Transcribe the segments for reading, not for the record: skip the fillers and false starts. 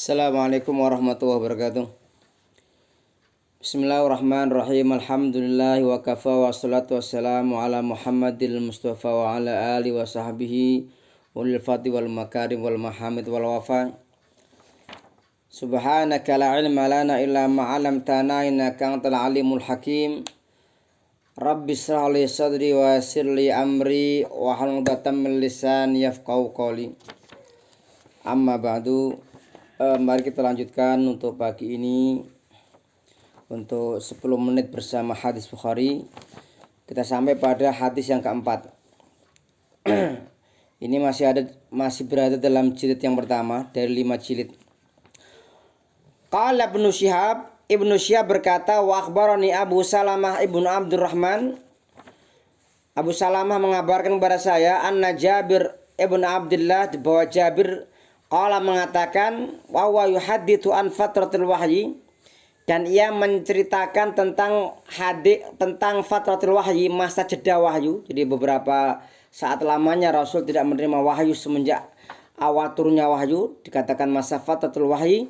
Assalamualaikum warahmatullahi wabarakatuh. Bismillahirrahmanirrahim. Alhamdulillah wa kafa wa salatu wassalamu ala Muhammadil Mustafa wa ala alihi wa sahbihi ulil fadli wal makarim wal mahamid wal wafa. Subhanaka la ilma lana illa ma 'allamtana innaka antal alimul hakim. Rabbi shrah li sadri wa yassir li amri wa hlul 'uqdatam min lisani yafqahu qawli. Amma ba'du. Mari kita lanjutkan untuk pagi ini untuk 10 menit bersama hadis Bukhari. Kita sampai pada hadis yang keempat. Ini masih berada dalam jilid yang pertama dari 5 jilid. Qala Ibnu Syihab berkata, wa akhbarani Abu Salamah ibnu Abdurrahman. Abu Salamah mengabarkan kepada saya anna Jabir ibnu Abdullah, bahwa Jabir qala mengatakan wa huwa yuhadditsu an fatratil wahyi, dan ia menceritakan tentang fatratil wahyi, masa jeda wahyu. Jadi beberapa saat lamanya Rasul tidak menerima wahyu semenjak awal turunnya wahyu, dikatakan masa fatratul wahyi.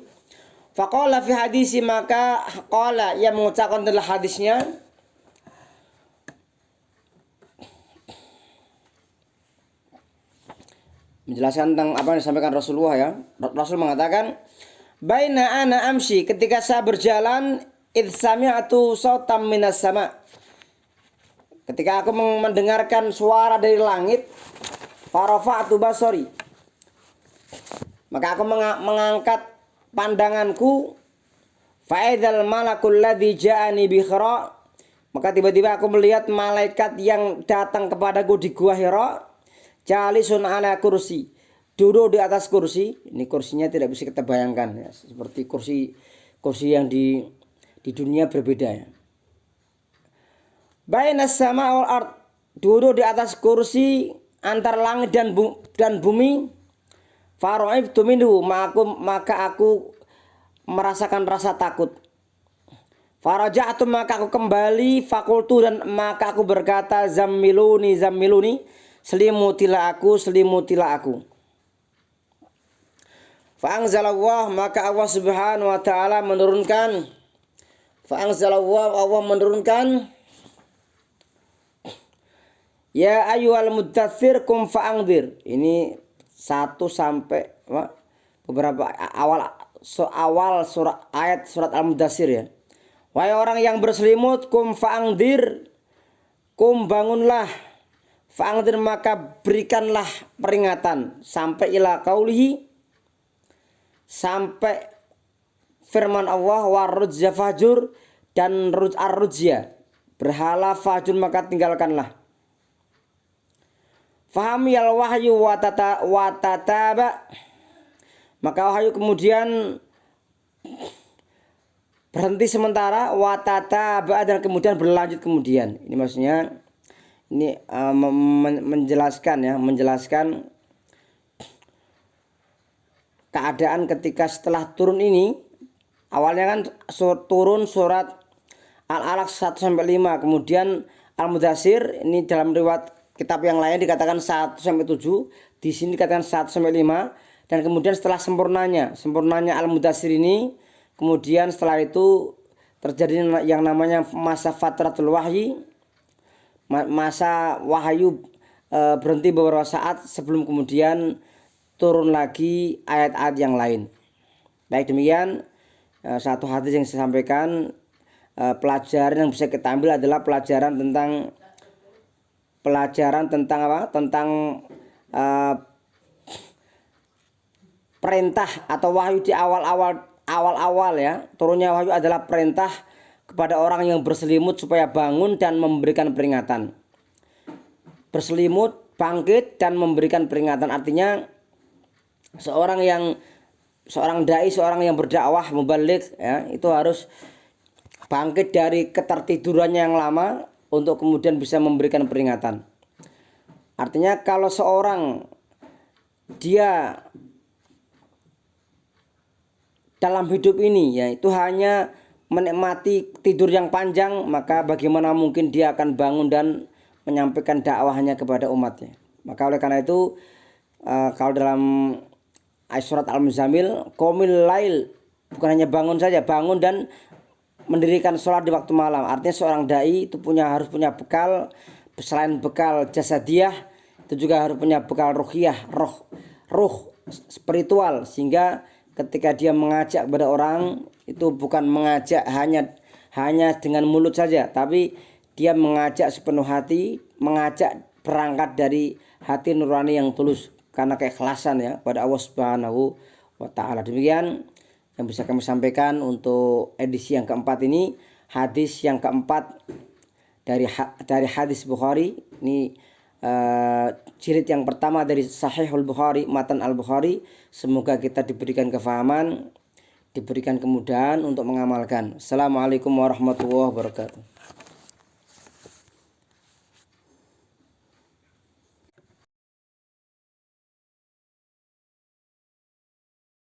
Faqala fi hadisi, maka qala, ia mengucapkan dalam hadisnya, menjelaskan tentang apa yang disampaikan Rasulullah ya. Rasul mengatakan, baina ana amshi, ketika saya berjalan, idh sami'atu sautam minas sama, ketika aku mendengarkan suara dari langit, farafa'tu basari, maka aku mengangkat pandanganku, fa'idhal malakul ladzi ja'ani bi Hira, maka tiba-tiba aku melihat malaikat yang datang kepadaku di gua Hira, jalisun ala kursi, duduk di atas kursi. Ini kursinya tidak bisa kita bayangkan ya, seperti kursi yang di dunia berbeda ya. Bainas sama wal ard, duduk di atas kursi antar langit dan bumi. Fara'ibtu minhu, maka aku merasakan rasa takut. Faraja'tu, maka aku kembali. Fakultu, dan maka aku berkata, zammiluni, selimutilah aku. Fa'anzalallah, maka Allah subhanahu wa ta'ala menurunkan. Allah menurunkan, ya ayyuhal muddatsir kum fa'angdir. Ini 1 sampai beberapa awal ayat surat Al-Muddatsir ya. Wahai orang yang berselimut, kum fa'angdir, kum bangunlah, fa'angdir maka berikanlah peringatan, sampai ila qaulihi, sampai firman Allah, warujza fajur, dan ar-rujya, berhala fajur maka tinggalkanlah. Fahami al wahyu watataba, maka wahyu kemudian berhenti sementara, watataba, dan kemudian berlanjut kemudian. Ini maksudnya ini menjelaskan keadaan ketika setelah turun ini. Awalnya kan turun surat Al-Alaq 1 sampai 5, kemudian Al-Muddatsir, ini dalam riwayat kitab yang lain dikatakan 1 sampai 7, di sini dikatakan 1 sampai 5, dan kemudian setelah sempurnanya Al-Muddatsir ini, kemudian setelah itu terjadi yang namanya masa fatratul wahyi, masa wahyu berhenti beberapa saat sebelum kemudian turun lagi ayat-ayat yang lain. Baik, demikian satu hadis yang saya sampaikan. Pelajaran yang bisa kita ambil adalah pelajaran tentang apa? Tentang perintah atau wahyu di awal ya. Turunnya wahyu adalah perintah kepada orang yang berselimut supaya bangun dan memberikan peringatan. Berselimut, bangkit, dan memberikan peringatan. Artinya seorang dai, seorang yang berdakwah, mubalik ya, itu harus bangkit dari ketertidurannya yang lama untuk kemudian bisa memberikan peringatan. Artinya kalau seorang dia dalam hidup ini ya itu hanya menikmati tidur yang panjang, maka bagaimana mungkin dia akan bangun dan menyampaikan dakwahnya kepada umatnya. Maka oleh karena itu kalau dalam surat Al-Muzammil, qomil lail, bukan hanya bangun saja, bangun dan mendirikan sholat di waktu malam. Artinya seorang dai itu harus punya bekal, selain bekal jasadiah, itu juga harus punya bekal ruhiyah, ruh spiritual, sehingga ketika dia mengajak kepada orang itu bukan mengajak hanya dengan mulut saja, tapi dia mengajak sepenuh hati, mengajak berangkat dari hati nurani yang tulus karena keikhlasan ya pada Allah Subhanahu wa taala. Demikian yang bisa kami sampaikan untuk edisi yang keempat ini, hadis yang keempat dari hadis Bukhari. Ini jilid yang pertama dari Sahihul Bukhari, matan Al-Bukhari. Semoga kita diberikan kefahaman, diberikan kemudahan untuk mengamalkan. Assalamualaikum warahmatullahi wabarakatuh.